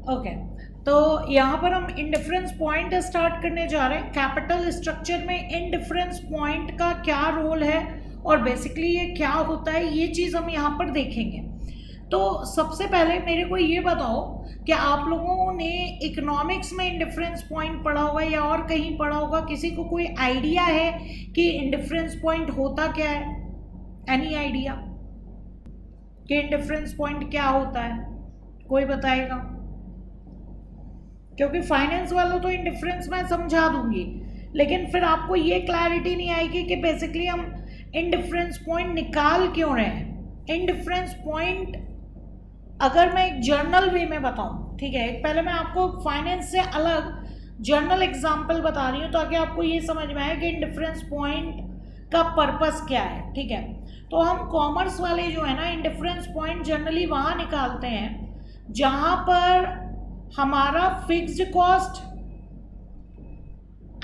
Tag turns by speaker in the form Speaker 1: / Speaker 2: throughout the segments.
Speaker 1: Okay, तो यहाँ पर हम इंडिफरेंस पॉइंट स्टार्ट करने जा रहे हैं। कैपिटल स्ट्रक्चर में इंडिफरेंस पॉइंट का क्या रोल है और बेसिकली ये क्या होता है, ये चीज़ हम यहाँ पर देखेंगे। तो सबसे पहले मेरे को ये बताओ कि आप लोगों ने इकोनॉमिक्स में इंडिफरेंस पॉइंट पढ़ा होगा या और कहीं पढ़ा होगा? किसी को कोई आइडिया है कि इंडिफरेंस पॉइंट होता क्या है? एनी आइडिया कि इंडिफरेंस पॉइंट क्या होता है? कोई बताएगा? क्योंकि फाइनेंस वालों तो इंडिफरेंस मैं समझा दूंगी, लेकिन फिर आपको ये क्लैरिटी नहीं आएगी कि बेसिकली हम इंडिफरेंस पॉइंट निकाल क्यों रहे हैं। इंडिफरेंस पॉइंट अगर मैं एक जर्नल वे में बताऊं, ठीक है, पहले मैं आपको फाइनेंस से अलग जर्नल एग्जांपल बता रही हूँ ताकि आपको ये समझ में आए कि इंडिफरेंस पॉइंट का पर्पस क्या है। ठीक है, तो हम कॉमर्स वाले जो है ना, इंडिफरेंस पॉइंट जनरली वहाँ निकालते हैं जहाँ पर हमारा fixed cost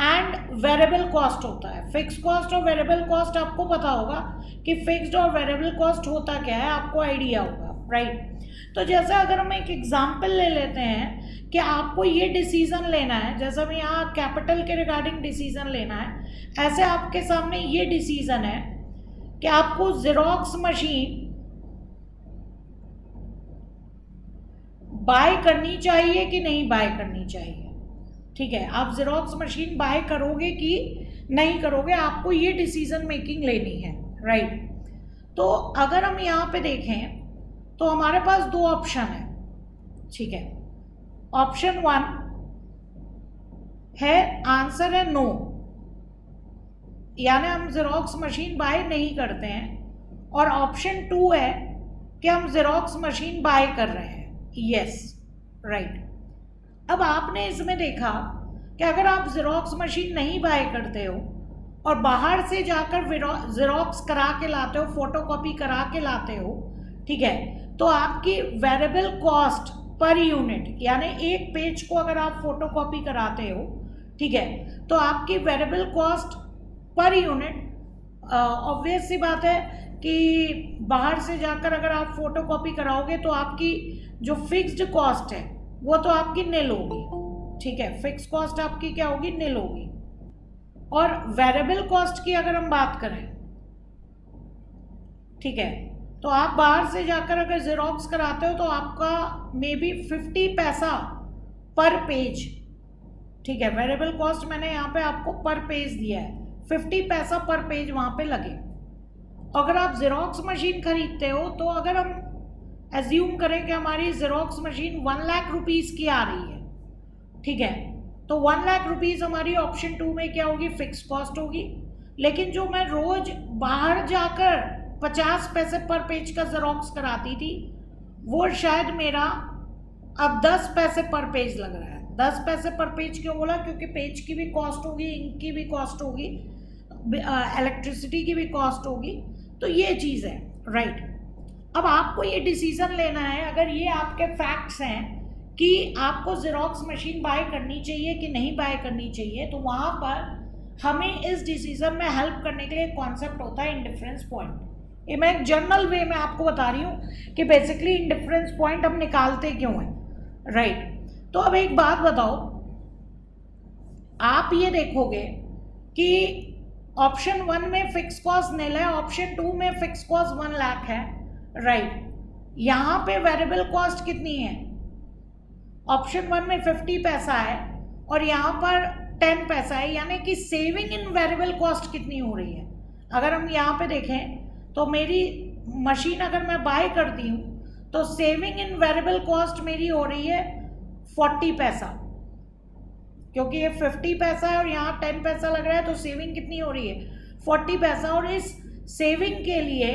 Speaker 1: and variable cost होता है। फिक्स कॉस्ट और वेरिएबल कॉस्ट आपको पता होगा कि फिक्स्ड और वेरिएबल कॉस्ट होता क्या है, आपको आइडिया होगा, राइट। तो जैसे अगर हम एक एग्जांपल ले लेते हैं कि आपको ये डिसीजन लेना है, जैसे हम यहाँ कैपिटल के रिगार्डिंग डिसीजन लेना है, ऐसे आपके सामने ये डिसीजन है कि आपको जेरोक्स मशीन बाय करनी चाहिए कि नहीं बाय करनी चाहिए। ठीक है, आप जेरोक्स मशीन बाय करोगे कि नहीं करोगे, आपको ये डिसीजन मेकिंग लेनी है, राइट। तो अगर हम यहाँ पे देखें तो हमारे पास दो ऑप्शन है, ठीक है। ऑप्शन 1 है, आंसर है नो, यानी हम जेरोक्स मशीन बाय नहीं करते हैं। और ऑप्शन 2 है कि हम जेरोक्स मशीन बाय कर रहे हैं, यस, राइट। अब आपने इसमें देखा कि अगर आप जेरोक्स मशीन नहीं बाय करते हो और बाहर से जाकर जेरोक्स करा के लाते हो, फोटोकॉपी करा के लाते हो, ठीक है, तो आपकी वेरिएबल कॉस्ट पर यूनिट, यानी एक पेज को अगर आप फोटोकॉपी कराते हो, ठीक है, तो आपकी variable cost per unit obvious सी बात है कि बाहर से जाकर अगर आप फोटोकॉपी कराओगे तो आपकी जो फिक्स्ड कॉस्ट है वो तो आपकी निल होगी, ठीक है, फिक्स कॉस्ट आपकी क्या होगी, निल होगी। और वेरिएबल कॉस्ट की अगर हम बात करें, ठीक है, तो आप बाहर से जाकर अगर जेरोक्स कराते हो तो आपका मे बी 50 पैसा पर पेज, ठीक है, वेरिएबल कॉस्ट मैंने यहाँ पे आपको पर पेज दिया है, 50 पैसा पर पेज वहाँ पे लगे। अगर आप जेरोक्स मशीन खरीदते हो तो अगर हम एज्यूम करें कि हमारी जेरोक्स मशीन 1 लाख रुपीज़ की आ रही है, ठीक है, तो 1 लाख रुपीज़ हमारी ऑप्शन 2 में क्या होगी, फिक्स कॉस्ट होगी। लेकिन जो मैं रोज बाहर जाकर 50 पैसे पर पेज का जेरोक्स कराती थी, वो शायद मेरा अब 10 पैसे पर पेज लग रहा है। 10 पैसे पर पेज क्यों बोला? क्योंकि पेज की भी कॉस्ट होगी, इंक की भी कॉस्ट होगी, इलेक्ट्रिसिटी की भी कॉस्ट होगी, तो ये चीज़ है, राइट। अब आपको ये डिसीजन लेना है, अगर ये आपके फैक्ट्स हैं कि आपको जेरोक्स मशीन बाय करनी चाहिए कि नहीं बाय करनी चाहिए, तो वहाँ पर हमें इस डिसीजन में हेल्प करने के लिए एक कॉन्सेप्ट होता है इंडिफरेंस पॉइंट। ये मैं एक जनरल वे में आपको बता रही हूँ कि बेसिकली इंडिफरेंस पॉइंट हम निकालते क्यों हैं, राइट। तो अब एक बात बताओ, आप ये देखोगे कि ऑप्शन 1 में फिक्स कॉस्ट निल है, ऑप्शन 2 में फिक्स कॉस्ट 1 लाख है, राइट। यहाँ पे वेरिएबल कॉस्ट कितनी है? ऑप्शन 1 में 50 पैसा है और यहाँ पर 10 पैसा है, यानी कि सेविंग इन वेरिएबल कॉस्ट कितनी हो रही है? अगर हम यहाँ पे देखें तो मेरी मशीन अगर मैं बाय करती हूँ तो सेविंग इन वेरिएबल कॉस्ट मेरी हो रही है 40 पैसा, क्योंकि ये 50 पैसा है और यहाँ 10 पैसा लग रहा है, तो सेविंग कितनी हो रही है, 40 पैसा। और इस सेविंग के लिए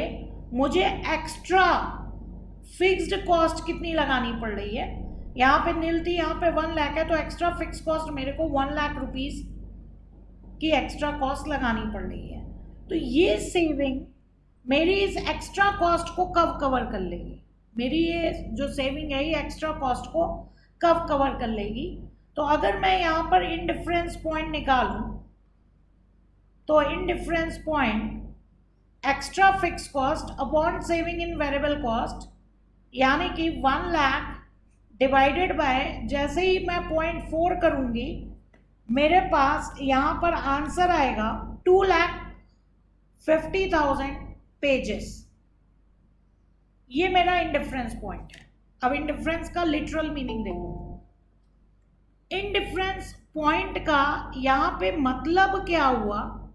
Speaker 1: मुझे एक्स्ट्रा फिक्स्ड कॉस्ट कितनी लगानी पड़ रही है? यहाँ पे निल थी, यहाँ पे 1 लाख है, तो एक्स्ट्रा फिक्स कॉस्ट मेरे को 1 लाख रुपीज़ की एक्स्ट्रा कॉस्ट लगानी पड़ रही है। तो ये सेविंग मेरी इस एक्स्ट्रा कॉस्ट को कब कवर कर लेगी? मेरी ये जो सेविंग है ये एक्स्ट्रा कॉस्ट को कब कवर कर लेगी? तो अगर मैं यहाँ पर इंडिफरेंस पॉइंट निकालूं तो indifference point extra fix cost upon saving in variable cost, यानी कि 1 लाख डिवाइडेड बाय, जैसे ही मैं 0.4 करूंगी मेरे पास यहाँ पर आंसर आएगा 2,50,000 पेजेस। ये मेरा इंडिफरेंस पॉइंट है। अब इंडिफरेंस का लिटरल मीनिंग देखो। इंडिफरेंस पॉइंट का यहाँ पे मतलब क्या हुआ,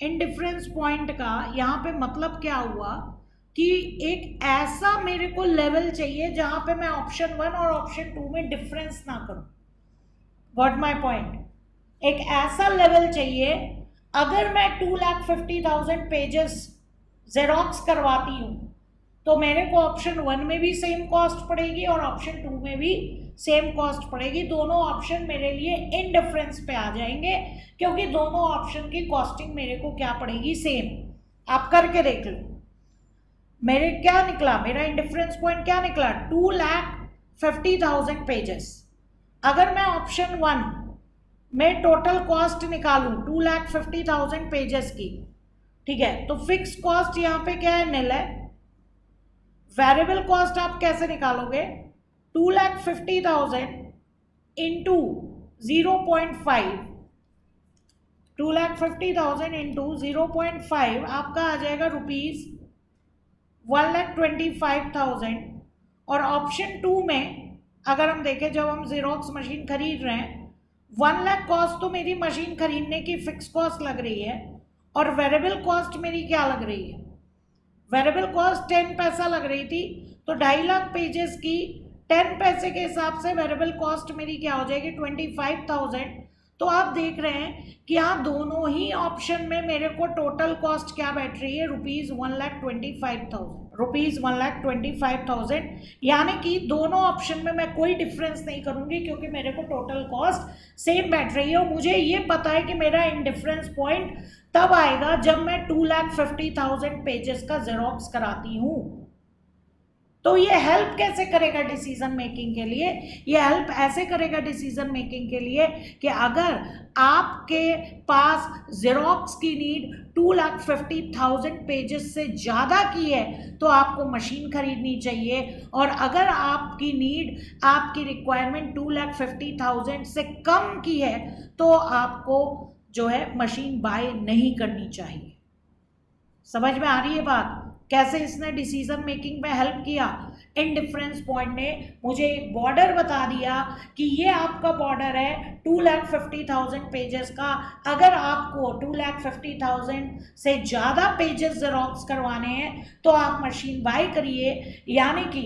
Speaker 1: इंडिफरेंस पॉइंट का यहाँ पे मतलब क्या हुआ कि एक ऐसा मेरे को लेवल चाहिए जहां पे मैं ऑप्शन 1 और ऑप्शन 2 में डिफरेंस ना करूं। व्हाट माय पॉइंट, एक ऐसा लेवल चाहिए, अगर मैं 2,50,000 पेजेस जेरोक्स करवाती हूं तो मेरे को ऑप्शन 1 में भी सेम कॉस्ट पड़ेगी और ऑप्शन 2 में भी सेम कॉस्ट पड़ेगी। दोनों ऑप्शन मेरे लिए इनडिफरेंस पे आ जाएंगे क्योंकि दोनों ऑप्शन की कॉस्टिंग मेरे को क्या पड़ेगी, सेम। आप करके देख लो। मेरे क्या निकला, मेरा इंडिफरेंस पॉइंट क्या निकला, 2,50,000 पेजेस। अगर मैं ऑप्शन 1 में टोटल कॉस्ट निकालूं 2,50,000 पेजेस की, ठीक है, तो फिक्स कॉस्ट यहाँ पे क्या है, निल है। वेरिएबल कॉस्ट आप कैसे निकालोगे, 2,50,000 इंटू 0.5, 2,50,000 इंटू 0.5 आपका आ जाएगा रुपीज 1,25,000। और ऑप्शन 2 में अगर हम देखें, जब हम जेरोक्स मशीन खरीद रहे हैं, 1 लाख कॉस्ट तो मेरी मशीन खरीदने की फिक्स कॉस्ट लग रही है और वेरिएबल कॉस्ट मेरी क्या लग रही है, वेरिएबल कॉस्ट 10 पैसा लग रही थी, तो 2.5 लाख पेजेस की 10 पैसे के हिसाब से वेरिएबल कॉस्ट मेरी क्या हो जाएगी, 25,000। तो आप देख रहे हैं कि यहाँ दोनों ही ऑप्शन में मेरे को टोटल कॉस्ट क्या बैठ रही है, रुपीज 1,25,000, यानी कि दोनों ऑप्शन में मैं कोई डिफरेंस नहीं करूंगी क्योंकि मेरे को टोटल कॉस्ट सेम बैठ रही है। और मुझे ये पता है कि मेरा इंडिफरेंस पॉइंट तब आएगा जब मैं 2,50,000 पेजेस का जेरोक्स कराती हूँ। तो ये हेल्प कैसे करेगा डिसीजन मेकिंग के लिए, ये हेल्प ऐसे करेगा डिसीजन मेकिंग के लिए कि अगर आपके पास जेरोक्स की नीड 2,50,000 पेजेस से ज़्यादा की है तो आपको मशीन खरीदनी चाहिए, और अगर आपकी नीड, आपकी रिक्वायरमेंट 2,50,000 से कम की है तो आपको जो है मशीन बाय नहीं करनी चाहिए। समझ में आ रही है बात, कैसे इसने डिसीजन मेकिंग में हेल्प किया। इंडिफरेंस पॉइंट ने मुझे एक बॉर्डर बता दिया कि ये आपका बॉर्डर है 2,50,000 पेजेस का। अगर आपको 2,50,000 से ज़्यादा पेजेस जेरोक्स करवाने हैं तो आप मशीन बाय करिए, यानी कि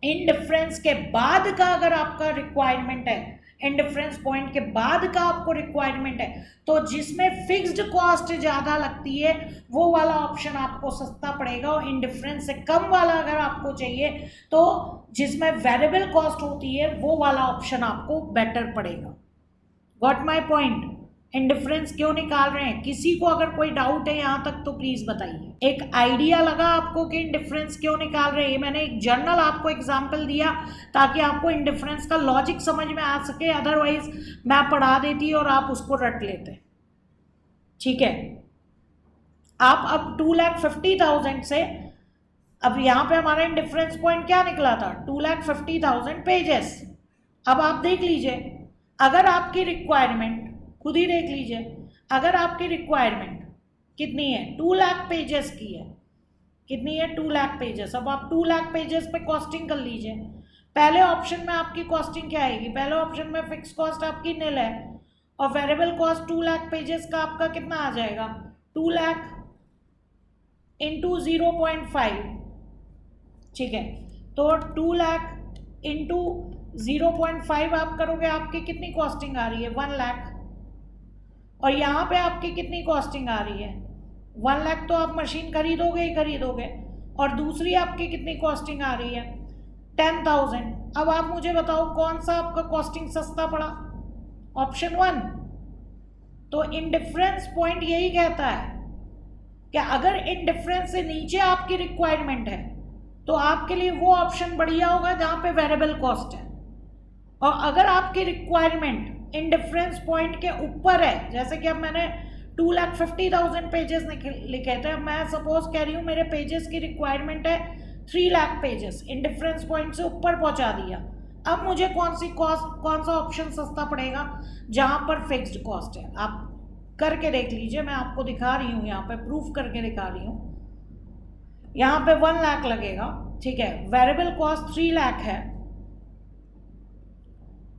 Speaker 1: इंडिफरेंस के बाद का अगर आपका रिक्वायरमेंट है, इंडिफरेंस पॉइंट के बाद का आपको रिक्वायरमेंट है, तो जिसमें फिक्स्ड कॉस्ट ज़्यादा लगती है वो वाला ऑप्शन आपको सस्ता पड़ेगा, और इंडिफरेंस से कम वाला अगर आपको चाहिए तो जिसमें वेरिएबल कॉस्ट होती है वो वाला ऑप्शन आपको बेटर पड़ेगा। गॉट माय पॉइंट, इंडिफरेंस क्यों निकाल रहे हैं, किसी को अगर कोई डाउट है यहाँ तक तो प्लीज बताइए। एक आइडिया लगा आपको कि इंडिफरेंस क्यों निकाल रहे हैं। मैंने एक जर्नल आपको एग्जांपल दिया ताकि आपको इंडिफरेंस का लॉजिक समझ में आ सके, अदरवाइज मैं पढ़ा देती और आप उसको रट लेते। ठीक है, आप अब 2,50,000 से, अब यहाँ पे हमारा इंडिफरेंस पॉइंट क्या निकला था, 2,50,000 पेजेस। अब आप देख लीजिए, अगर आपकी रिक्वायरमेंट, खुद ही देख लीजिए, अगर आपकी रिक्वायरमेंट कितनी है, 2 लाख पेजेस की है, कितनी है, 2 लाख पेजेस। अब आप 2 लाख पेजेस पे कॉस्टिंग कर लीजिए। पहले ऑप्शन में आपकी कॉस्टिंग क्या आएगी, पहले ऑप्शन में फिक्स कॉस्ट आपकी निल है और वेरिएबल कॉस्ट 2 लाख पेजेस का आपका कितना आ जाएगा, 2 लाख इंटू 0.5। ठीक है, तो 2 लाख इंटू 0.5 आप करोगे, आपकी कितनी कॉस्टिंग आ रही है, 1 लाख। और यहाँ पे आपकी कितनी कॉस्टिंग आ रही है, 1 लाख। तो आप मशीन खरीदोगे ही खरीदोगे, और दूसरी आपकी कितनी कॉस्टिंग आ रही है, 10,000। अब आप मुझे बताओ कौन सा आपका कॉस्टिंग सस्ता पड़ा, ऑप्शन 1। तो इंडिफरेंस पॉइंट यही कहता है कि अगर इंडिफरेंस से नीचे आपकी रिक्वायरमेंट है तो आपके लिए वो ऑप्शन बढ़िया होगा जहाँ पे वेरिएबल कॉस्ट है, और अगर आपकी रिक्वायरमेंट इंडिफरेंस पॉइंट के ऊपर है, जैसे कि अब मैंने 2,50,000 पेजेस लिखे थे, मैं सपोज कह रही हूँ मेरे पेजेस की रिक्वायरमेंट है 3 लाख पेजेस, इंडिफरेंस पॉइंट से ऊपर पहुंचा दिया, अब मुझे कौन सा ऑप्शन सस्ता पड़ेगा, जहां पर फिक्स्ड कॉस्ट है। आप करके देख लीजिए, मैं आपको दिखा रही हूँ, यहाँ पे प्रूफ करके दिखा रही हूँ। यहाँ पे 1 लाख लगेगा, ठीक है, वेरिएबल कॉस्ट 3 लाख है,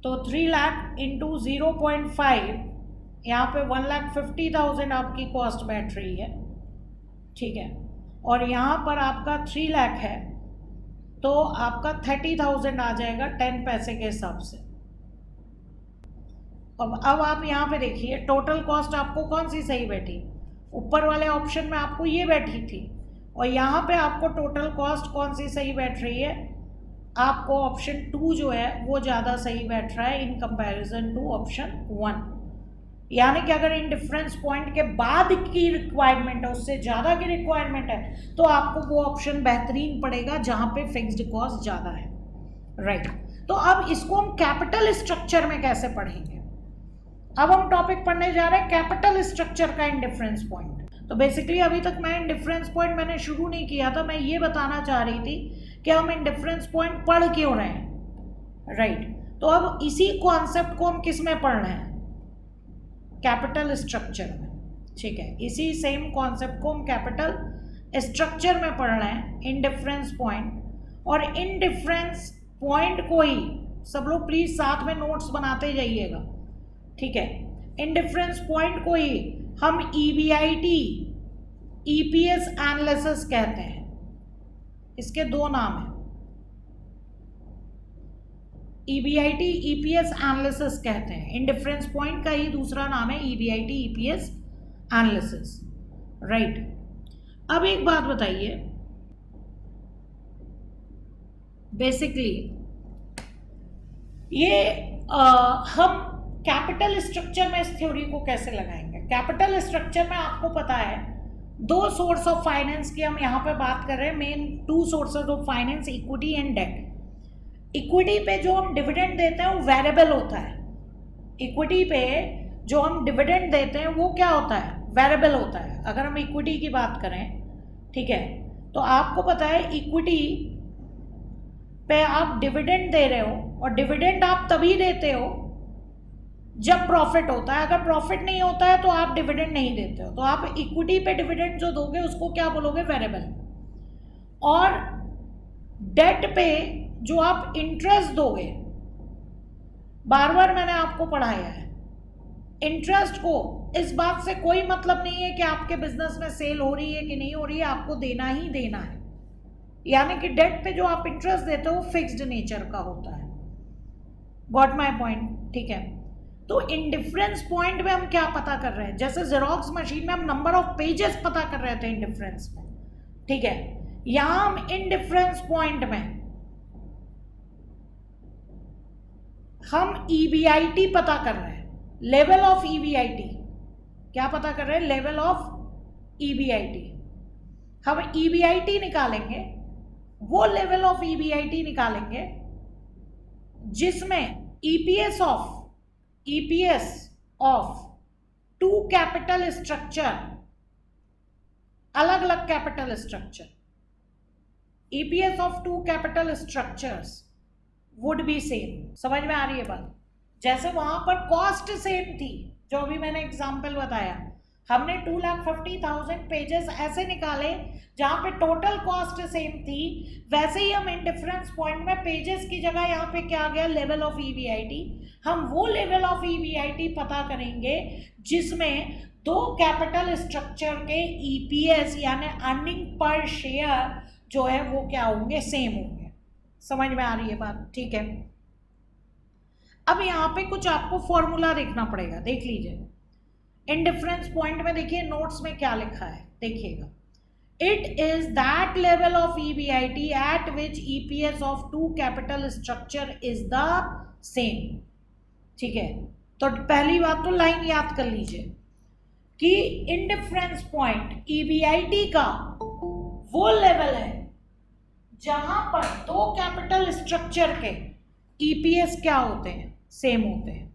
Speaker 1: तो 3 लाख इंटू 0.5, यहाँ पे 1,50,000 आपकी कॉस्ट बैठ रही है, ठीक है, और यहाँ पर आपका 3 लाख है, तो आपका 30,000 आ जाएगा 10 पैसे के हिसाब से। अब आप यहाँ पे देखिए टोटल कॉस्ट आपको कौन सी सही बैठी, ऊपर वाले ऑप्शन में आपको ये बैठी थी, और यहाँ पे आपको टोटल कॉस्ट कौन सी सही बैठ रही है, आपको ऑप्शन 2 जो है वो ज़्यादा सही बैठ रहा है इन कंपैरिजन टू ऑप्शन 1। यानी कि अगर इन डिफरेंस पॉइंट के बाद की रिक्वायरमेंट है, उससे ज़्यादा की रिक्वायरमेंट है, तो आपको वो ऑप्शन बेहतरीन पड़ेगा जहाँ पे फिक्स्ड कॉस्ट ज़्यादा है, राइट। तो अब इसको हम कैपिटल स्ट्रक्चर में कैसे पढ़ेंगे। अब हम टॉपिक पढ़ने जा रहे हैं कैपिटल स्ट्रक्चर का इन डिफरेंस पॉइंट। तो बेसिकली अभी तक मैं इन डिफरेंस पॉइंट मैंने शुरू नहीं किया था, मैं ये बताना चाह रही थी कि हम इन डिफरेंस पॉइंट पढ़ क्यों रहे हैं, राइट। तो अब इसी कॉन्सेप्ट को हम किस में पढ़ रहे हैं, कैपिटल स्ट्रक्चर में, ठीक है। इसी सेम कॉन्सेप्ट को हम कैपिटल स्ट्रक्चर में पढ़ रहे हैं, इन डिफरेंस पॉइंट। और इन डिफरेंस पॉइंट को ही सब लोग प्लीज साथ में नोट्स बनाते जाइएगा, ठीक है। इन डिफरेंस पॉइंट को ही हम EBIT EPS एनालिसिस कहते हैं, इसके 2 नाम हैं, EBIT EPS एनालिसिस कहते हैं। इन डिफरेंस पॉइंट का ही दूसरा नाम है EBIT EPS एनालिसिस, राइट। अब एक बात बताइए, बेसिकली ये हम कैपिटल स्ट्रक्चर में इस थ्योरी को कैसे लगाएंगे। कैपिटल स्ट्रक्चर में आपको पता है 2 सोर्स ऑफ फाइनेंस की हम यहाँ पे बात कर रहे हैं, main 2 sources of finance, equity and debt. Equity पे जो हम डिविडेंड देते हैं वो वेरिएबल होता है, इक्विटी पे जो हम डिविडेंड देते हैं वो क्या होता है, वेरिएबल होता है। अगर हम इक्विटी की बात करें, ठीक है, तो आपको पता है इक्विटी पे आप डिविडेंड दे रहे हो, और डिविडेंड आप तभी देते हो जब प्रॉफिट होता है। अगर प्रॉफिट नहीं होता है तो आप डिविडेंड नहीं देते हो, तो आप इक्विटी पे डिविडेंड जो दोगे उसको क्या बोलोगे, वेरिएबल। और डेट पे जो आप इंटरेस्ट दोगे, बार बार मैंने आपको पढ़ाया है, इंटरेस्ट को इस बात से कोई मतलब नहीं है कि आपके बिजनेस में सेल हो रही है कि नहीं हो रही है, आपको देना ही देना है। यानी कि डेट पे जो आप इंटरेस्ट देते हो फिक्स्ड नेचर का होता है। गॉट माय पॉइंट, ठीक है। तो इन डिफरेंस पॉइंट में हम क्या पता कर रहे हैं, जैसे जेरोक्स मशीन में हम नंबर ऑफ पेजेस पता कर रहे थे इन डिफरेंस में, ठीक है। यहां हम इन डिफरेंस पॉइंट में हम EBIT पता कर रहे हैं, लेवल ऑफ EBIT। क्या पता कर रहे हैं, लेवल ऑफ EBIT। हम EBIT निकालेंगे, वो लेवल ऑफ EBIT निकालेंगे जिसमें EPS ऑफ 2 कैपिटल स्ट्रक्चर, अलग अलग capital structure, EPS of 2 capital structures would be same. समझ में आ रही है बात। जैसे वहां पर कॉस्ट सेम थी, जो अभी मैंने एग्जांपल बताया, हमने 2,50,000 पेजेस ऐसे निकाले जहां पे टोटल कॉस्ट सेम थी, वैसे ही हम इन डिफरेंस पॉइंट में पेजेस की जगह यहाँ पे क्या आ गया, लेवल ऑफ EBIT। हम वो लेवल ऑफ EBIT पता करेंगे जिसमें 2 कैपिटल स्ट्रक्चर के EPS यानी अर्निंग पर शेयर जो है वो क्या होंगे, सेम होंगे। समझ में आ रही है बात, ठीक है। अब यहाँ पे कुछ आपको फॉर्मूला देखना पड़ेगा, देख लीजिए। इन डिफरेंस पॉइंट में देखिए नोट्स में क्या लिखा है, देखिएगा। It is that level of EBIT eight which EPS of 2 capital structure is the same, ठीक है। तो पहली बात तो लाइन याद कर लीजिए कि इन डिफरेंस पॉइंट EBIT का वो लेवल है जहां पर 2 कैपिटल स्ट्रक्चर के EPS क्या होते हैं, सेम होते हैं।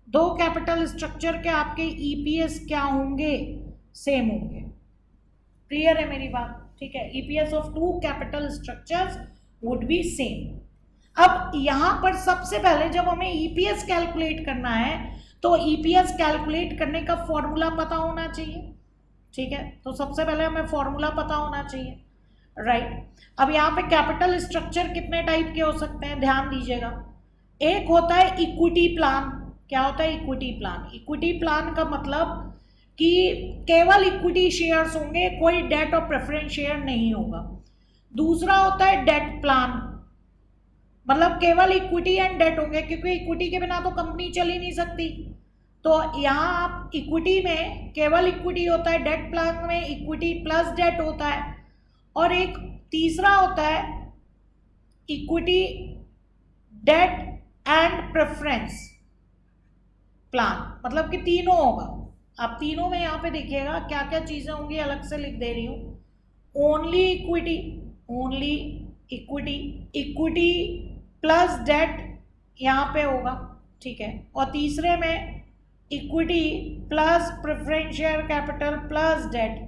Speaker 1: 2 कैपिटल स्ट्रक्चर के आपके EPS क्या होंगे, सेम होंगे। क्लियर है मेरी बात, ठीक है। EPS of 2 capital structures would be same. अब यहाँ पर सबसे पहले जब हमें ईपीएस कैलकुलेट करना है तो ईपीएस कैलकुलेट करने का फॉर्मूला पता होना चाहिए, ठीक है। तो सबसे पहले हमें फॉर्मूला पता होना चाहिए, राइट। अब यहाँ पे कैपिटल स्ट्रक्चर कितने टाइप के हो सकते हैं, ध्यान दीजिएगा। एक होता है इक्विटी प्लान। क्या होता है इक्विटी प्लान? इक्विटी प्लान का मतलब कि केवल इक्विटी शेयर्स होंगे, कोई डेट और प्रेफरेंस शेयर नहीं होगा। दूसरा होता है डेट प्लान, मतलब केवल इक्विटी एंड डेट होंगे, क्योंकि इक्विटी के बिना तो कंपनी चल ही नहीं सकती। तो यहाँ आप इक्विटी में केवल इक्विटी होता है, डेट प्लान में इक्विटी प्लस डेट होता है, और एक तीसरा होता है equity debt and preference plan, मतलब कि तीनों होगा। आप तीनों में यहाँ पे देखिएगा क्या क्या चीज़ें होंगी, अलग से लिख दे रही हूँ। Only equity, only equity, equity plus debt यहाँ पे होगा, ठीक है। और तीसरे में equity plus preference share capital plus debt,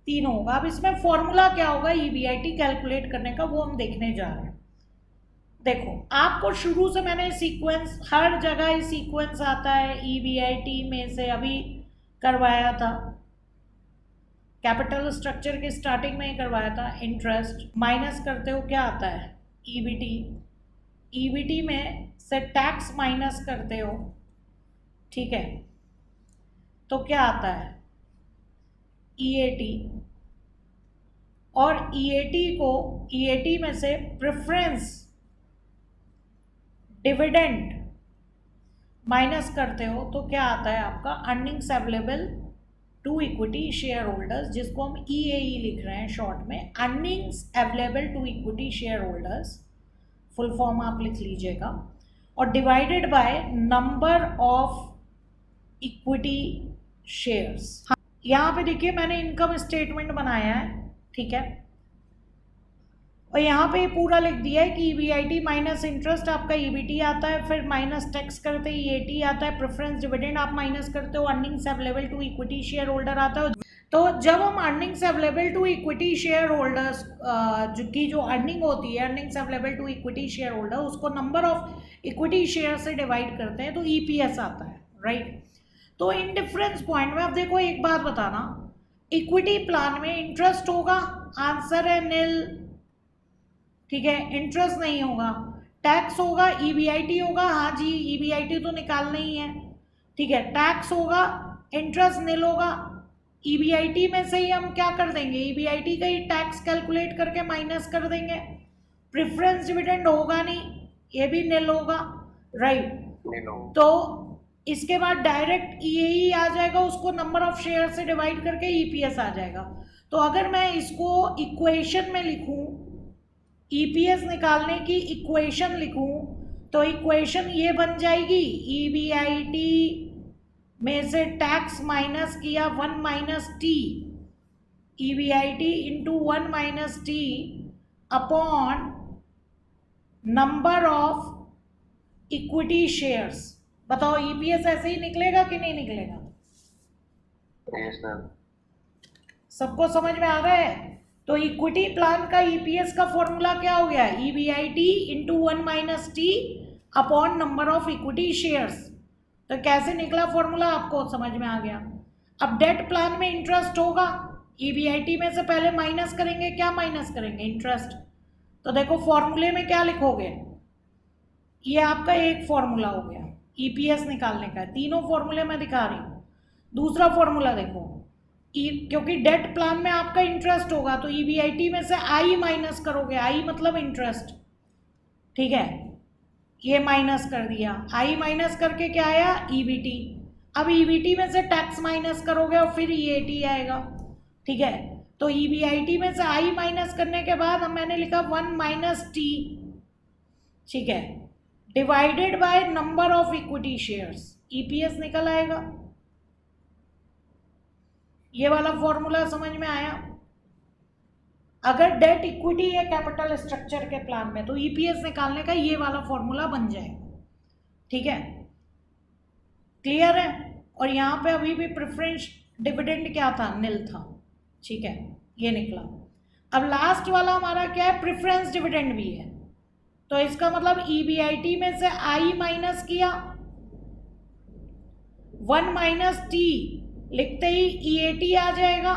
Speaker 1: तीनों होगा। अब इसमें फॉर्मूला क्या होगा ईबीआईटी कैलकुलेट करने का, वो हम देखने जा रहे हैं। देखो, आपको शुरू से मैंने सीक्वेंस, हर जगह सीक्वेंस आता है ईबीआईटी में से, अभी करवाया था कैपिटल स्ट्रक्चर के स्टार्टिंग में ही करवाया था। इंटरेस्ट माइनस करते हो क्या आता है ईबीटी, ईबीटी में से टैक्स माइनस करते हो, ठीक है, तो क्या आता है ईएटी, और ईएटी को, ईएटी में से प्रेफरेंस डिविडेंड माइनस करते हो तो क्या आता है आपका earnings available to equity share holders, जिसको हम ईएई लिख रहे हैं शॉर्ट में, earnings available to equity share holders, full form आप लिख लीजिएगा, और divided by number of equity shares. यहाँ पे देखिए मैंने इनकम स्टेटमेंट बनाया है, ठीक है, और यहाँ पे पूरा लिख दिया है कि ईबीआईटी माइनस इंटरेस्ट आपका ईबीटी आता है, फिर माइनस टैक्स करते ही ईएटी आता है, प्रेफरेंस डिविडेंड आप माइनस करते हो, earnings available to equity share holder आता है। तो जब हम earnings available to equity share holders जो अर्निंग होती है, earnings available to equity share holder, उसको नंबर ऑफ इक्विटी शेयर से डिवाइड करते हैं तो ईपीएस आता है, राइट। तो इन डिफरेंस पॉइंट में अब देखो एक बात बताना, इक्विटी प्लान में इंटरेस्ट होगा, आंसर है नील, ठीक है, इंटरेस्ट नहीं होगा। टैक्स होगा, ईबीआईटी होगा, हाँ जी ईबीआईटी तो निकालना ही है, ठीक है, टैक्स होगा, इंटरेस्ट नील होगा। ईबीआईटी में से ही हम क्या कर देंगे, ईबीआईटी का ही टैक्स कैलकुलेट करके माइनस कर देंगे। प्रेफरेंस डिविडेंड होगा नहीं, ये भी नील होगा, राइट। तो इसके बाद डायरेक्ट ईएई आ जाएगा, उसको नंबर ऑफ शेयर से डिवाइड करके ईपीएस आ जाएगा। तो अगर मैं इसको इक्वेशन में लिखूं, ईपीएस निकालने की इक्वेशन लिखूं, तो इक्वेशन ये बन जाएगी, ईबीआईटी में से टैक्स माइनस किया 1 minus T, EBIT into 1 minus T upon number of equity shares. बताओ ईपीएस ऐसे ही निकलेगा कि नहीं निकलेगा? सबको समझ में आ रहा है? तो इक्विटी प्लान का ईपीएस का फॉर्मूला क्या हो गया, EBIT into 1 minus T upon number of equity shares. तो कैसे निकला फॉर्मूला आपको समझ में आ गया। अब डेट प्लान में इंटरेस्ट होगा, ईबीआईटी में से पहले माइनस करेंगे, क्या माइनस करेंगे, इंटरेस्ट। तो देखो फॉर्मूले में क्या लिखोगे, ये आपका एक फॉर्मूला हो गया ईपीएस निकालने का, तीनों फॉर्मूले मैं दिखा रही हूँ। दूसरा फॉर्मूला देखो, क्योंकि डेट प्लान में आपका इंटरेस्ट होगा तो ईबीआईटी में से आई माइनस करोगे, आई मतलब इंटरेस्ट, ठीक है, ये माइनस कर दिया, आई माइनस करके क्या आया ईबीटी। अब ईबीटी में से टैक्स माइनस करोगे और फिर ईएटी आएगा, ठीक है। तो ईबीआईटी में से आई माइनस करने के बाद हम मैंने लिखा 1 माइनस टी, ठीक है, divided by number of equity shares, EPS निकल आएगा। ये वाला फॉर्मूला समझ में आया। अगर डेट इक्विटी है कैपिटल स्ट्रक्चर के प्लान में तो ईपीएस निकालने का ये वाला फॉर्मूला बन जाएगा, ठीक है, क्लियर है। और यहाँ पे अभी भी प्रेफरेंस डिविडेंड क्या था, नील था, ठीक है, ये निकला। अब लास्ट वाला हमारा क्या है, प्रेफरेंस डिविडेंड भी है, तो इसका मतलब EBIT में से I माइनस किया, 1 माइनस T लिखते ही EAT आ जाएगा,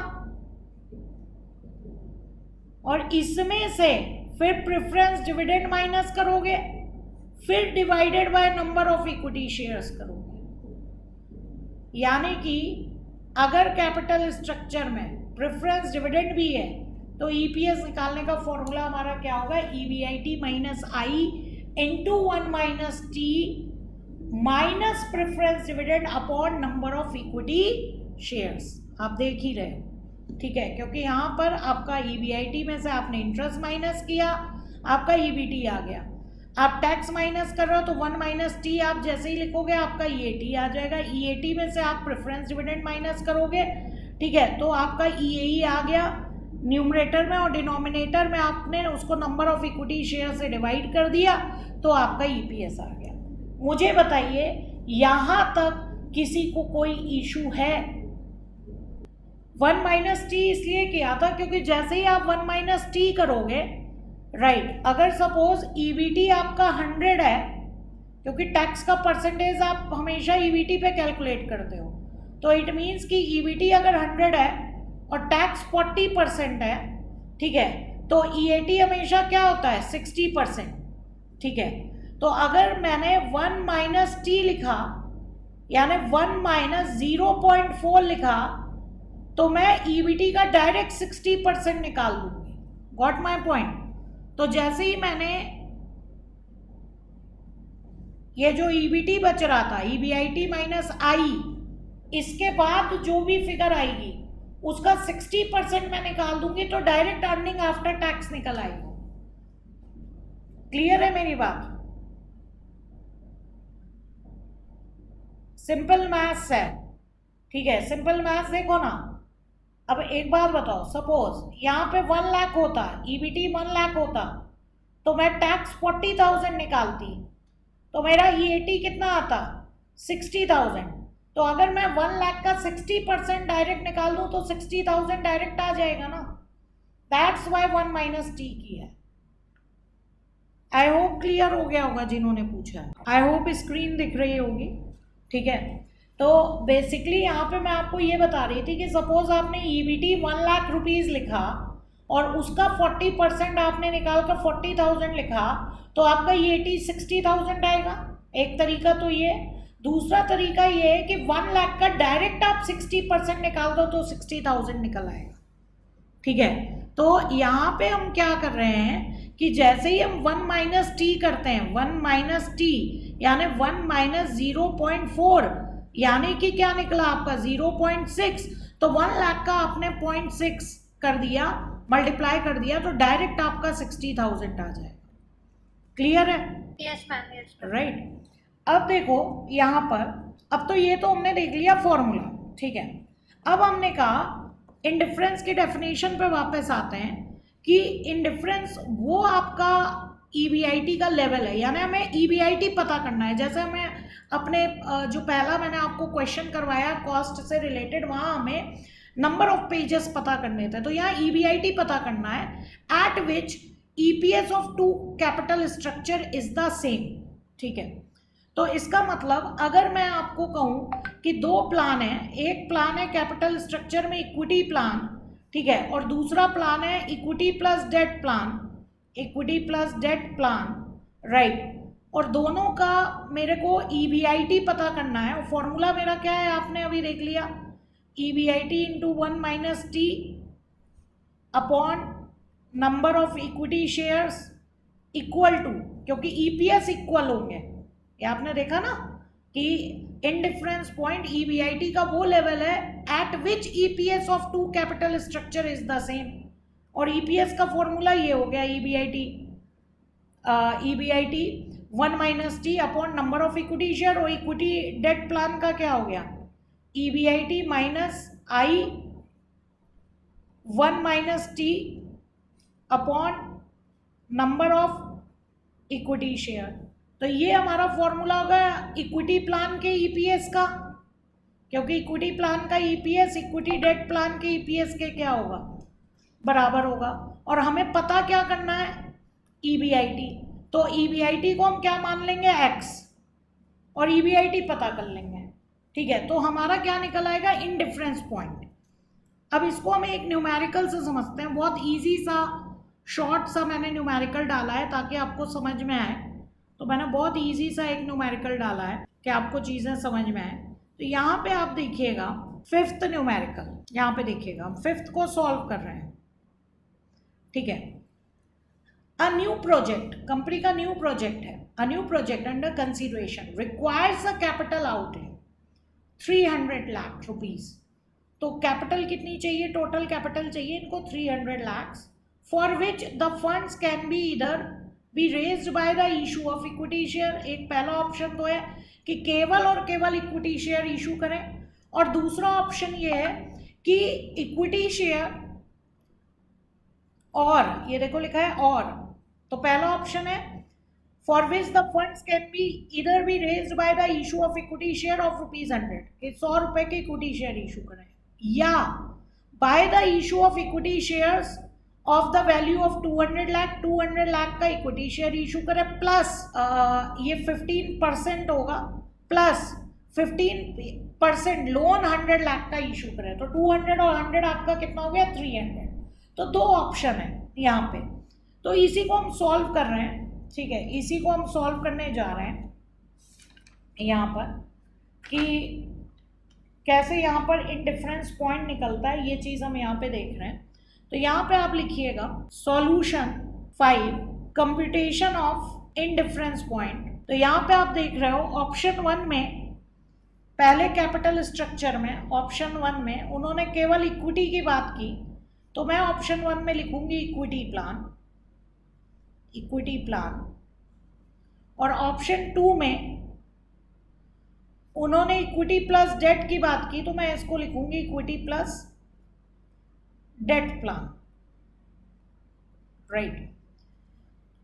Speaker 1: और इसमें से फिर प्रेफरेंस डिविडेंड माइनस करोगे, फिर divided by number of equity shares करोगे। यानी कि अगर कैपिटल स्ट्रक्चर में प्रेफरेंस डिविडेंड भी है तो EPS निकालने का फॉर्मूला हमारा क्या होगा, EBIT minus I into 1 minus T minus preference dividend upon number of equity shares. आप देख ही रहे, ठीक है, क्योंकि यहाँ पर आपका EBIT में से आपने इंटरेस्ट माइनस किया, आपका EBT आ गया। आप टैक्स माइनस कर रहे हो तो 1 माइनस T आप जैसे ही लिखोगे आपका EAT आ जाएगा। EAT में से आप प्रेफरेंस डिविडेंड माइनस करोगे, ठीक है, तो आपका EAE आ गया न्यूमरेटर में, और डिनोमिनेटर में आपने उसको नंबर ऑफ इक्विटी शेयर से डिवाइड कर दिया तो आपका EPS आ गया। मुझे बताइए यहाँ तक किसी को कोई इशू है? 1 माइनस T इसलिए किया था क्योंकि जैसे ही आप 1 माइनस T करोगे, राइट, अगर सपोज EBT आपका 100 है, क्योंकि टैक्स का परसेंटेज आप हमेशा EBT पे कैलकुलेट करते हो, तो इट मीन्स कि EBT अगर 100 है और टैक्स 40% है, ठीक है, तो EAT हमेशा क्या होता है, 60%, ठीक है। तो अगर मैंने 1 माइनस T लिखा, यानी 1 माइनस 0.4 लिखा, तो मैं EBT का डायरेक्ट 60% निकाल दूंगी। Got my point? तो जैसे ही मैंने ये जो EBT बच रहा था, EBIT माइनस I, इसके बाद जो भी फिगर आएगी उसका 60% मैं निकाल दूंगी, तो डायरेक्ट अर्निंग आफ्टर टैक्स निकल आएगी। क्लियर है मेरी बात? सिंपल मैथ्स है, ठीक है, सिंपल मैथ्स देखो ना। अब एक बात बताओ, सपोज यहाँ पे 1 लाख होता, EBT 1 लाख होता, तो मैं टैक्स 40,000 निकालती, तो मेरा EAT कितना आता, 60,000। तो अगर मैं 1 लाख का 60% डायरेक्ट निकाल दूँ तो 60,000 डायरेक्ट आ जाएगा ना। दैट्स वाई 1 माइनस T किया है। आई होप क्लियर हो गया होगा जिन्होंने पूछा है। आई होप स्क्रीन दिख रही होगी, ठीक है। तो बेसिकली यहाँ पे मैं आपको ये बता रही थी कि सपोज आपने EBT 1 लाख रुपीज़ लिखा और उसका 40% आपने निकाल कर 40,000 लिखा, तो आपका EAT 60,000 आएगा। एक तरीका तो ये। दूसरा तरीका ये है कि 1 लाख का डायरेक्ट आप 60% निकाल दो तो 60,000 निकल आएगा, ठीक है। तो यहाँ पे हम क्या कर रहे हैं कि जैसे ही हम 1 माइनस T करते हैं, 1 माइनस T यानी 1 माइनस 0.4, यानी कि क्या निकला आपका 0.6, तो 1 लाख का आपने 0.6 कर दिया, मल्टीप्लाई कर दिया, तो डायरेक्ट आपका 60,000 आ जाएगा। क्लियर है?
Speaker 2: Yes ma'am, yes
Speaker 1: right. अब देखो यहाँ पर, अब तो ये तो हमने देख लिया फॉर्मूला, ठीक है। अब हमने कहा इंडिफरेंस की डेफिनेशन पे वापस आते हैं कि इंडिफरेंस वो आपका EBIT का लेवल है, यानी हमें EBIT पता करना है। जैसे हमें अपने जो पहला मैंने आपको क्वेश्चन करवाया कॉस्ट से रिलेटेड, वहाँ हमें नंबर ऑफ पेजेस पता करने थे, तो यहाँ EBIT पता करना है, eight which EPS of 2 capital structure is the same, ठीक है। तो इसका मतलब अगर मैं आपको कहूँ कि 2 प्लान है, एक प्लान है कैपिटल स्ट्रक्चर में इक्विटी प्लान, ठीक है, और दूसरा प्लान है equity plus debt plan, equity plus debt plan, right, और दोनों का मेरे को EBIT पता करना है। फॉर्मूला मेरा क्या है आपने अभी देख लिया, EBIT into 1 minus T upon number of equity shares equal to, क्योंकि EPS इक्वल होंगे, ये आपने देखा ना कि इंडिफरेंस पॉइंट EBIT का वो लेवल है eight which EPS of 2 capital structure is the same, और EPS का फॉर्मूला ये हो गया EBIT 1 minus T upon number of equity share, और इक्विटी डेट प्लान का क्या हो गया, EBIT minus I 1 minus T upon number of equity share. तो ये हमारा फॉर्मूला होगा इक्विटी प्लान के EPS का, क्योंकि इक्विटी प्लान का EPS इक्विटी डेट प्लान के EPS के क्या होगा, बराबर होगा। और हमें पता क्या करना है, EBIT, तो EBIT को हम क्या मान लेंगे x और EBIT पता कर लेंगे, ठीक है। तो हमारा क्या निकल आएगा, इंडिफरेंस पॉइंट। अब इसको हम एक न्यूमेरिकल से समझते हैं, बहुत इजी सा शॉर्ट सा मैंने न्यूमेरिकल डाला है ताकि आपको समझ में आए। तो मैंने बहुत इजी सा एक न्यूमेरिकल डाला है कि आपको चीज़ें समझ में आए। तो यहाँ पे आप देखिएगा फिफ्थ न्यूमेरिकल, यहाँ पे देखिएगा हम फिफ्थ को सॉल्व कर रहे हैं, ठीक है। अ न्यू प्रोजेक्ट, कंपनी का न्यू प्रोजेक्ट है, a new project under consideration requires a capital outlay 300 lakh rupees. तो कैपिटल कितनी चाहिए, टोटल कैपिटल चाहिए इनको 300 lakh, for which the funds can be either be raised by the issue of equity share. एक पहला option तो है कि केवल और केवल इक्विटी शेयर इशू करें, और दूसरा ऑप्शन ये है कि इक्विटी शेयर और, ये देखो लिखा है और, तो पहला ऑप्शन है for which the funds can be either be raised by the issue of equity share of ₹100, कि 100 रुपए के इक्विटी शेयर इशू करें, या bye the issue of equity shares of the value of 200 lakh का इक्विटी शेयर इशू करें, plus ये 15% होगा, plus 15% loan 100 lakh का इशू करें। तो 200 और 100 आपका कितना हो गया, 300। तो दो ऑप्शन है यहाँ पे, तो इसी को हम सॉल्व कर रहे हैं, ठीक है। इसी को हम सॉल्व करने जा रहे हैं यहाँ पर कि कैसे यहाँ पर इंडिफरेंस पॉइंट निकलता है, ये चीज़ हम यहाँ पे देख रहे हैं। तो यहाँ पे आप लिखिएगा solution 5 computation of indifference point. तो यहाँ पे आप देख रहे हो ऑप्शन 1 में, पहले कैपिटल स्ट्रक्चर में ऑप्शन 1 में उन्होंने केवल इक्विटी की बात की, तो मैं ऑप्शन 1 में लिखूंगी इक्विटी प्लान, और ऑप्शन 2 में उन्होंने इक्विटी प्लस डेट की बात की, तो मैं इसको लिखूंगी equity plus debt plan, right.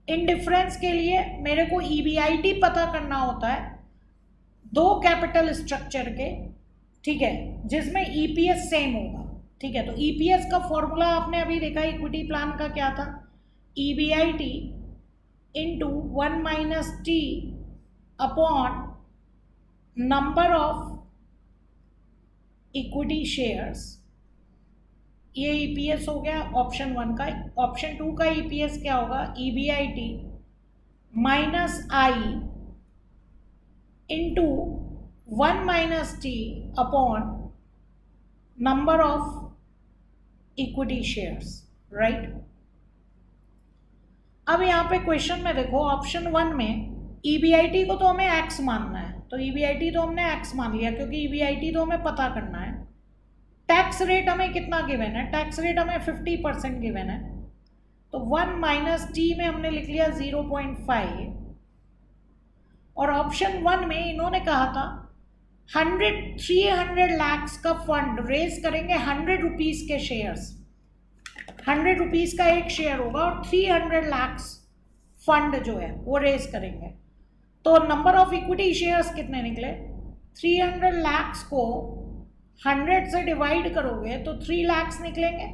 Speaker 1: Indifference के लिए मेरे को EBIT पता करना होता है दो कैपिटल स्ट्रक्चर के, ठीक है, जिसमें EPS सेम होगा, ठीक है। तो EPS का फॉर्मूला आपने अभी देखा इक्विटी प्लान का क्या था, EBIT into 1 - T upon number of equity shares, ये EPS हो गया ऑप्शन 1 का। ऑप्शन 2 का EPS क्या होगा, EBIT minus I into 1 - T upon number of equity shares, right. अब यहाँ पे क्वेश्चन में देखो ऑप्शन 1 में EBIT को तो हमें X मानना है, तो EBIT तो हमने X मान लिया क्योंकि EBIT तो हमें पता करना है। टैक्स रेट हमें कितना गिवन है, टैक्स रेट हमें 50% गिवन है, तो 1 - T में हमने लिख लिया 0.5, और ऑप्शन 1 में इन्होंने कहा था 300 लाख का फंड रेज करेंगे 100 रुपीज के शेयर्स, 100 रुपीज का एक शेयर होगा और 300 लाख फंड जो है वो रेज करेंगे। तो नंबर ऑफ इक्विटी शेयर्स कितने निकले, 300 लाख को 100 से डिवाइड करोगे तो 3 लाख निकलेंगे,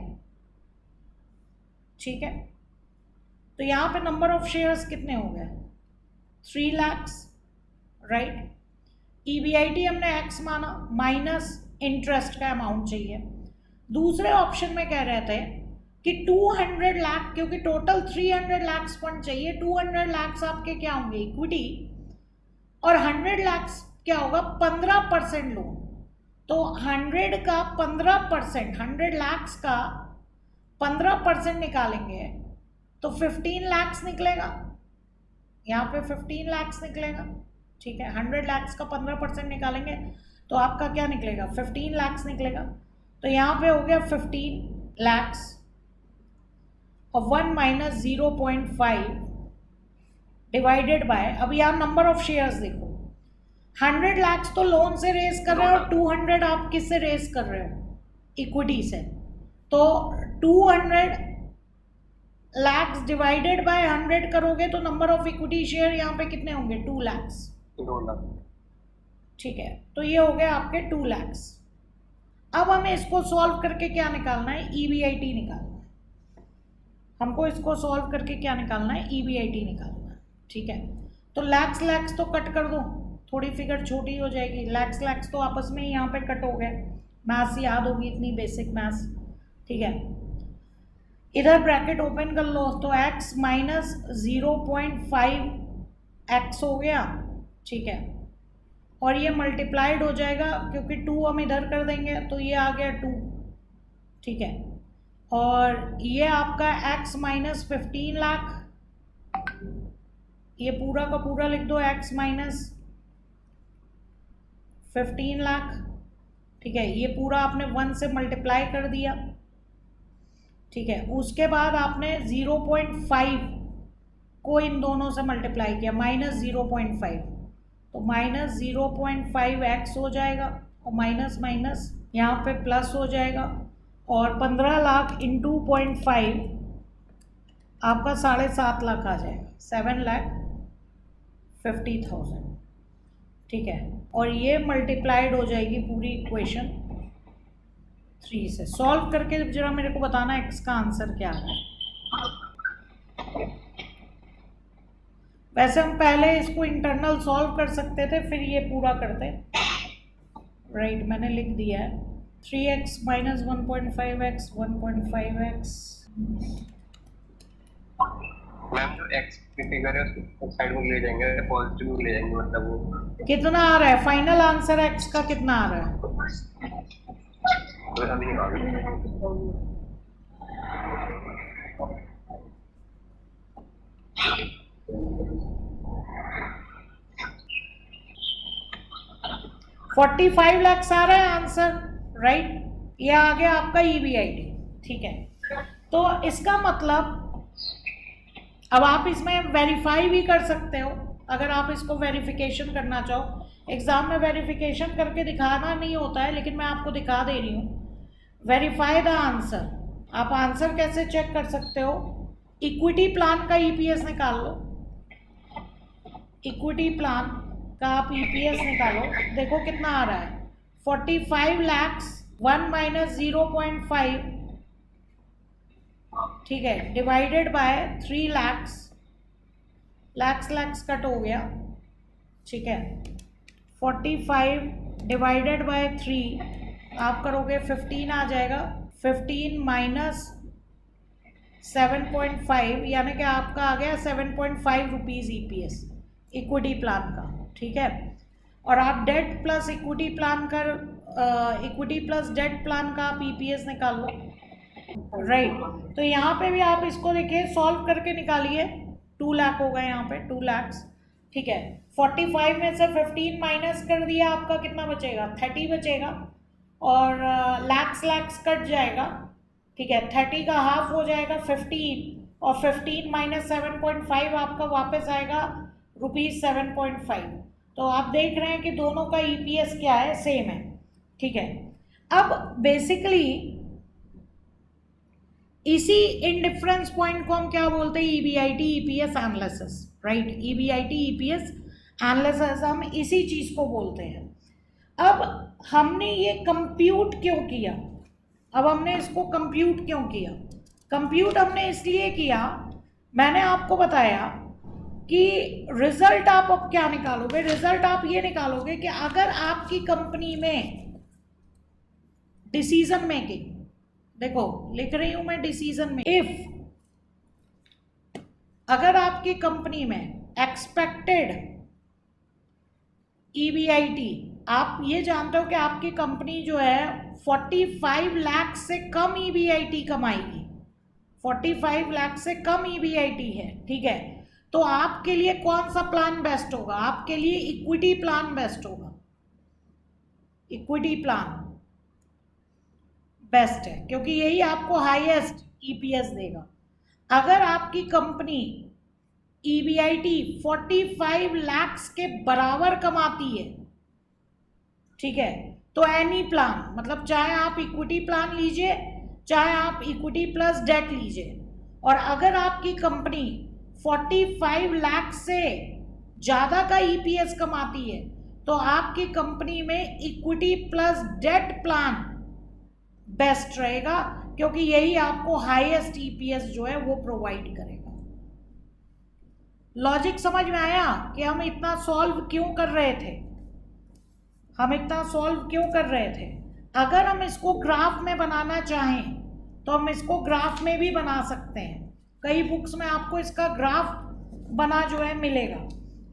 Speaker 1: ठीक है। तो यहाँ पे नंबर ऑफ शेयर्स कितने हो गए, 3 लाख, राइट। EBIT हमने X माना, माइनस इंटरेस्ट का अमाउंट चाहिए। दूसरे ऑप्शन में कह रहे थे कि 200 लाख, क्योंकि टोटल 300 लाख फंड चाहिए, 200 लाख आपके क्या होंगे इक्विटी, और 100 लाख क्या होगा 15% लोन। तो 100 का 15%, 100 लाख का 15% निकालेंगे तो 15 लाख निकलेगा, यहाँ पे 15 लाख निकलेगा, ठीक है। 100 लाख का 15% निकालेंगे तो आपका क्या निकलेगा, 15 लाख निकलेगा। तो यहाँ पे हो गया 15 लाख और 1 - 0.5 डिवाइडेड बाय, अब यहाँ नंबर ऑफ शेयर्स देखो, 100 लाख तो लोन से रेस कर रहे हो और 200 आप किससे रेस कर रहे हो, इक्विटी से। तो 200 लाख डिवाइडेड बाय 100 करोगे तो नंबर ऑफ इक्विटी शेयर यहाँ पे कितने होंगे, 2 लाख, ठीक है। तो ये हो गया आपके 2 लाख। अब हमें इसको सॉल्व करके क्या निकालना है, EBIT निकालना है। हमको इसको सॉल्व करके क्या निकालना है, EBIT निकालना है, ठीक है, तो लैक्स लैक्स तो कट कर दो, थोड़ी फिगर छोटी हो जाएगी। लैक्स लैक्स तो आपस में ही यहाँ पे कट हो गए, मैथ्स याद होगी, इतनी बेसिक मैथ्स। ठीक है, इधर ब्रैकेट ओपन कर लो, तो x माइनस 0.5 x हो गया। ठीक है, और ये मल्टीप्लाइड हो जाएगा क्योंकि 2 हम इधर कर देंगे तो ये आ गया 2। ठीक है, और ये आपका x माइनस 15 लाख, ये पूरा का पूरा लिख दो, x माइनस 15 लाख। ठीक है, ये पूरा आपने 1 से मल्टीप्लाई कर दिया। ठीक है, उसके बाद आपने 0.5 को इन दोनों से मल्टीप्लाई किया, माइनस 0.5, तो माइनस 0.5x हो जाएगा, और माइनस माइनस यहाँ पे प्लस हो जाएगा, और 15 लाख इंटू 0.5 आपका 7.5 लाख आ जाएगा, 7,50,000। ठीक है, और ये मल्टीप्लाइड हो जाएगी पूरी इक्वेशन 3 से। सॉल्व करके जरा मेरे को बताना x का आंसर क्या है। वैसे हम पहले इसको इंटरनल सॉल्व कर सकते थे, फिर ये पूरा करते। राइट, मैंने लिख दिया है 3x minus 1.5x 1.5x।
Speaker 2: Ma'am जो x की फिगर है उसको साइड में ले जाएंगे, पॉजिटिव ले जाएंगे, मतलब वो
Speaker 1: कितना आ रहा है फाइनल आंसर x का, कितना आ रहा है?
Speaker 2: तो अभी निकाल
Speaker 1: 45 लाख आ रहा है आंसर। राइट, ये आ गया आपका EBIT। ठीक है, तो इसका मतलब अब आप इसमें वेरीफाई भी कर सकते हो, अगर आप इसको वेरिफिकेशन करना चाहो। एग्जाम में वेरिफिकेशन करके दिखाना नहीं होता है, लेकिन मैं आपको दिखा दे रही हूँ। वेरीफाई द आंसर, आप आंसर कैसे चेक कर सकते हो? इक्विटी प्लान का EPS निकाल लो, इक्विटी प्लान का आप EPS निकालो, देखो कितना आ रहा है 45 लाख 1 माइनस 0.5, ठीक है, divided by 3 lakh, lakhs cut हो गया। ठीक है, 45 डिवाइडेड बाय 3 आप करोगे 15 आ जाएगा, 15 माइनस 7.5 यानी कि आपका आ गया 7.5 रुपीज़ EPS इक्विटी प्लान का। ठीक है, और आप डेट प्लस इक्विटी प्लान कर इक्विटी प्लस डेट प्लान का आप EPS निकाल लो। राइट, तो यहाँ पे भी आप इसको देखिए सॉल्व करके निकालिए, 2 लाख होगा यहाँ पे 2 लाख। ठीक है, 45 में से 15 माइनस कर दिया, आपका कितना बचेगा 30 बचेगा, और लैक्स कट जाएगा। ठीक है, 30 का हाफ हो जाएगा 15, और 15 माइनस 7.5 आपका वापस आएगा ₹7.5। तो आप देख रहे हैं कि दोनों का EPS क्या है, सेम है। ठीक है, अब बेसिकली इसी इनडिफरेंस पॉइंट को हम क्या बोलते हैं, EBIT EPS analysis. Right, EBIT EPS analysis हम इसी चीज को बोलते हैं। अब हमने ये कंप्यूट क्यों किया, अब हमने इसको कंप्यूट क्यों किया? कंप्यूट हमने इसलिए किया, मैंने आपको बताया कि रिजल्ट आप अब क्या निकालोगे, रिजल्ट आप ये निकालोगे कि अगर आपकी कंपनी में डिसीजन मेकिंग, देखो लिख रही हूं मैं डिसीजन में, इफ अगर आपकी कंपनी में एक्सपेक्टेड EBIT, आप ये जानते हो कि आपकी कंपनी जो है 45 लाख से कम EBIT कमाएगी, 45 लाख से कम EBIT है। ठीक है, तो आपके लिए कौन सा प्लान बेस्ट होगा? आपके लिए इक्विटी प्लान बेस्ट होगा, इक्विटी प्लान बेस्ट है, क्योंकि यही आपको हाईएस्ट EPS देगा। अगर आपकी कंपनी EBIT 45 लाख के बराबर कमाती है, ठीक है, तो एनी प्लान, मतलब चाहे आप इक्विटी प्लान लीजिए, चाहे आप इक्विटी प्लस डेट लीजिए, और अगर आपकी कंपनी 45 लाख से ज़्यादा का EPS कमाती है, तो आपकी कंपनी में equity plus debt plan best रहेगा, क्योंकि यही आपको हाईएस्ट EPS जो है वो प्रोवाइड करेगा। लॉजिक समझ में आया कि हम इतना सॉल्व क्यों कर रहे थे, हम इतना सॉल्व क्यों कर रहे थे। अगर हम इसको ग्राफ में बनाना चाहें तो हम इसको ग्राफ में भी बना सकते हैं, कई बुक्स में आपको इसका ग्राफ बना जो है मिलेगा,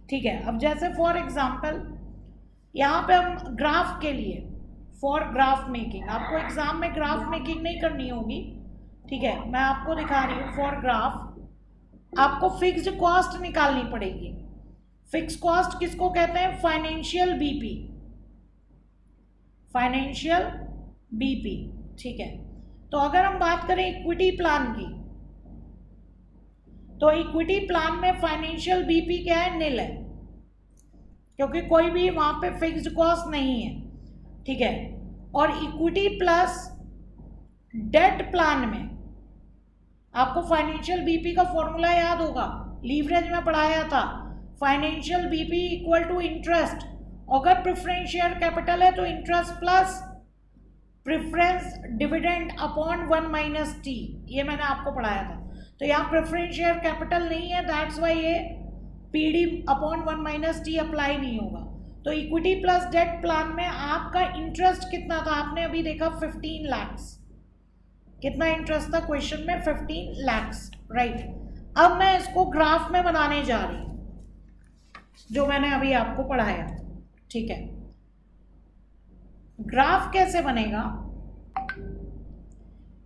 Speaker 1: ठीक है। अब जैसे फॉर एग्जांपल यहाँ पे हम ग्राफ के लिए, फॉर ग्राफ मेकिंग, आपको एग्जाम में ग्राफ मेकिंग नहीं करनी होगी, ठीक है, मैं आपको दिखा रही हूँ। फॉर ग्राफ आपको फिक्स्ड कॉस्ट निकालनी पड़ेगी। फिक्स कॉस्ट किसको कहते हैं? फाइनेंशियल बीपी, फाइनेंशियल बीपी, ठीक है। तो अगर हम बात करें इक्विटी प्लान की, तो इक्विटी प्लान में फाइनेंशियल बीपी क्या है? निल है, क्योंकि कोई भी वहां पे फिक्स्ड कॉस्ट नहीं है, ठीक है। और इक्विटी प्लस डेट प्लान में आपको फाइनेंशियल बीपी का फॉर्मूला याद होगा, लीवरेज में पढ़ाया था। Financial BP equal to interest, अगर प्रेफरेंस शेयर कैपिटल है तो interest plus preference dividend upon 1 minus T, ये मैंने आपको पढ़ाया था। तो यहाँ प्रेफरेंस शेयर कैपिटल नहीं है, दैट्स वाई ये PD upon 1 minus T apply नहीं होगा। तो इक्विटी प्लस डेट प्लान में आपका इंटरेस्ट कितना था? आपने अभी देखा 15 lakhs, कितना इंटरेस्ट था क्वेश्चन में? 15 lakhs, राइट। अब मैं इसको ग्राफ में बनाने जा रही हूँ, जो मैंने अभी आपको पढ़ाया, ठीक है। ग्राफ कैसे बनेगा?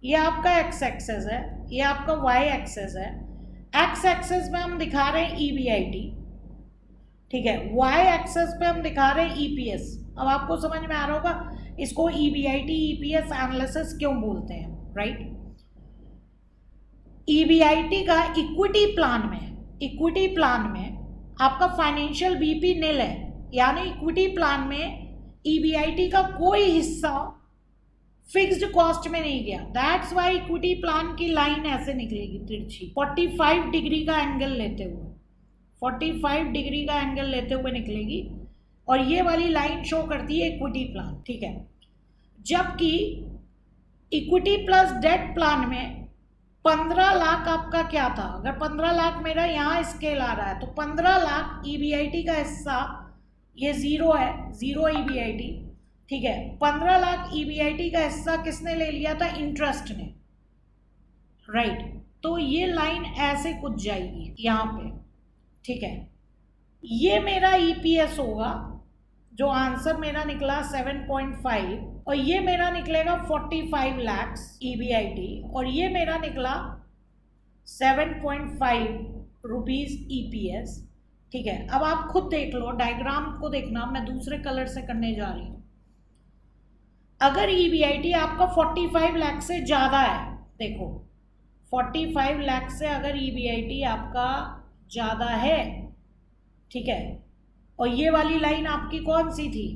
Speaker 1: ये आपका एक्स एक्सेस है, ये आपका वाई एक्सेस है। एक्स एक्सेस में हम दिखा रहे हैं ईबीआईटी, ठीक है। वाई एक्सेस पे हम दिखा रहे हैं ईपीएस। अब आपको समझ में आ रहा होगा इसको ईबीआईटी ईपीएस एनालिसिस क्यों बोलते हैं, राइट। ईबीआईटी का इक्विटी प्लान में आपका फाइनेंशियल बीपी निल है, यानी इक्विटी प्लान में ईबीआईटी का कोई हिस्सा फिक्स्ड कॉस्ट में नहीं गया। दैट्स वाई इक्विटी प्लान की लाइन ऐसे निकलेगी तिरछी, 45 डिग्री का एंगल लेते हुए, 45 डिग्री का एंगल लेते हुए निकलेगी, और ये वाली लाइन शो करती है इक्विटी प्लान, ठीक है। जबकि इक्विटी प्लस डेट प्लान में 15 लाख आपका क्या था? अगर 15 लाख मेरा यहाँ स्केल आ रहा है तो 15 लाख ईबीआईटी का हिस्सा, ये जीरो है, जीरो ईबीआईटी, ठीक है। 15 लाख ईबीआईटी का हिस्सा किसने ले लिया था? इंटरेस्ट ने, राइट। तो ये लाइन ऐसे कुछ जाएगी यहाँ पे, ठीक है। ये मेरा ईपीएस होगा, जो आंसर मेरा निकला 7.5, और ये मेरा निकलेगा 45 lakhs ईबीआईटी, और ये मेरा निकला 7.5 रुपीज ईपीएस, ठीक है। अब आप खुद देख लो, डायग्राम को देखना, मैं दूसरे कलर से करने जा रही हूँ। अगर ईबीआईटी आपका 45 लाख से ज़्यादा है, देखो 45 लाख से अगर ईबीआईटी आपका ज़्यादा है, ठीक है, और ये वाली लाइन आपकी कौन सी थी?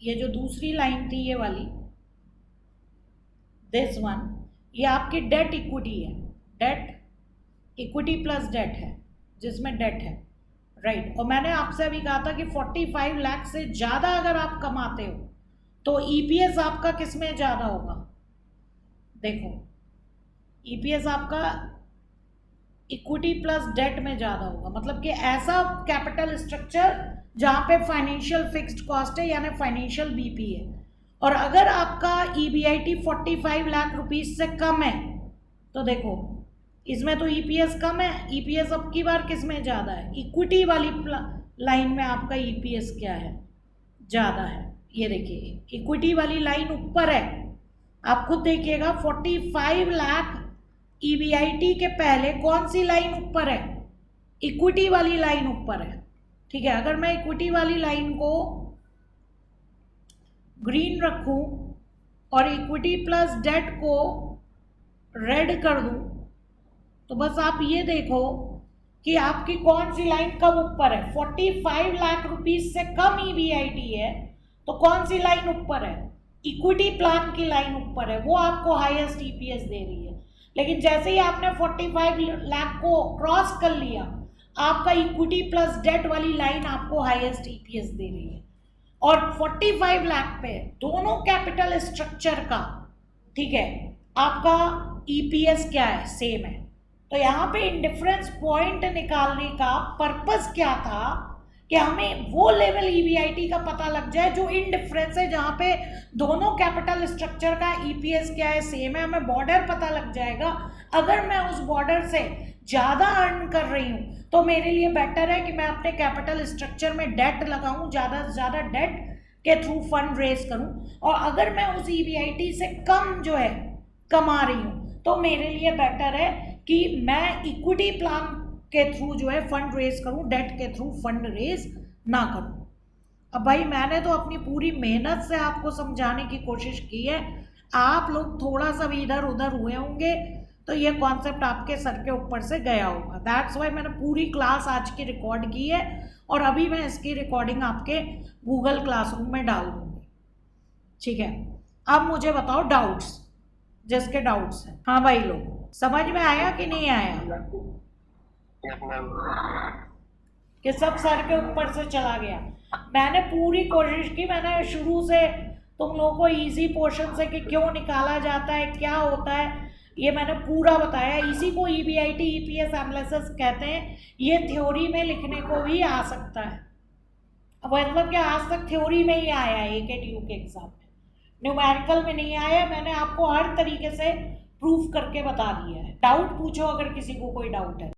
Speaker 1: ये जो दूसरी लाइन थी, ये वाली, दिस वन, ये आपकी डेट इक्विटी है, डेट इक्विटी प्लस डेट है, जिसमें डेट है, राइट। और मैंने आपसे अभी कहा था कि 45 लाख से ज़्यादा अगर आप कमाते हो तो ईपीएस आपका किस में ज़्यादा होगा? देखो ईपीएस आपका इक्विटी प्लस डेट में ज़्यादा होगा, मतलब कि ऐसा कैपिटल स्ट्रक्चर जहाँ पे फाइनेंशियल फिक्स्ड कॉस्ट है, यानी फाइनेंशियल बीपी है। और अगर आपका ईबीआईटी 45 लाख रुपीस से कम है तो देखो इसमें तो ईपीएस कम है, ईपीएस अब की बार किस में ज़्यादा है? इक्विटी वाली लाइन में आपका ईपीएस क्या है? ज़्यादा है। ये देखिए इक्विटी वाली लाइन ऊपर है, आप खुद देखिएगा 45 लाख ईबीआईटी के पहले कौन सी लाइन ऊपर है? इक्विटी वाली लाइन ऊपर है, ठीक है। अगर मैं इक्विटी वाली लाइन को ग्रीन रखूं और इक्विटी प्लस डेट को रेड कर दूं, तो बस आप ये देखो कि आपकी कौन सी लाइन कब ऊपर है। 45 लाख रुपीस से कम ईबीआईटी है तो कौन सी लाइन ऊपर है? इक्विटी प्लान की लाइन ऊपर है, वो आपको हाईएस्ट ईपीएस दे रही है। लेकिन जैसे ही आपने 45 लाख को क्रॉस कर लिया, आपका इक्विटी प्लस डेट वाली लाइन आपको हाईएस्ट ईपीएस दे रही है। और 45 लाख पे दोनों कैपिटल स्ट्रक्चर का, ठीक है, आपका ईपीएस क्या है? सेम है। तो यहाँ पे इंडिफरेंस पॉइंट निकालने का पर्पस क्या था कि हमें वो लेवल ईवीआईटी का पता लग जाए जो इंडिफरेंस है, जहाँ पे दोनों कैपिटल स्ट्रक्चर का ईपीएस क्या है, सेम है, हमें बॉर्डर पता लग जाएगा। अगर मैं उस बॉर्डर से ज़्यादा अर्न कर रही हूँ तो मेरे लिए बेटर है कि मैं अपने कैपिटल स्ट्रक्चर में डेट लगाऊं, ज़्यादा से ज़्यादा डेट के थ्रू फंड रेज करूं। और अगर मैं उस ईवीआईटी से कम जो है कमा रही हूं तो मेरे लिए बेटर है कि मैं इक्विटी प्लान के थ्रू जो है फंड रेज करूं, डेट के थ्रू फंड रेज ना करूं। अब भाई मैंने तो अपनी पूरी मेहनत से आपको समझाने की कोशिश की है, आप लोग थोड़ा सा भी इधर उधर हुए होंगे तो ये कॉन्सेप्ट आपके सर के ऊपर से गया होगा। दैट्स वाई मैंने पूरी क्लास आज की रिकॉर्ड की है और अभी मैं इसकी रिकॉर्डिंग आपके गूगल क्लासरूम में डाल दूंगी, ठीक है। अब मुझे बताओ डाउट्स, जिसके डाउट्स हैं। हाँ भाई लोग, समझ में आया कि नहीं आया?
Speaker 2: Yes ma'am.
Speaker 1: कि सब सर के ऊपर से चला गया? मैंने पूरी कोशिश की, मैंने शुरू से तुम लोगों को इजी पोर्शन से कि क्यों निकाला जाता है, क्या होता है, ये मैंने पूरा बताया। इसी को ईबीआईटी ईपीएस एनालिसिस कहते हैं। ये थ्योरी में लिखने को भी आ सकता है। अब मतलब क्या, आज तक थ्योरी में ही आया है एकेटीयू के एग्जाम में, न्यूमेरिकल में नहीं आया। मैंने आपको हर तरीके से प्रूफ करके बता दिया है। डाउट पूछो अगर किसी को कोई डाउट है।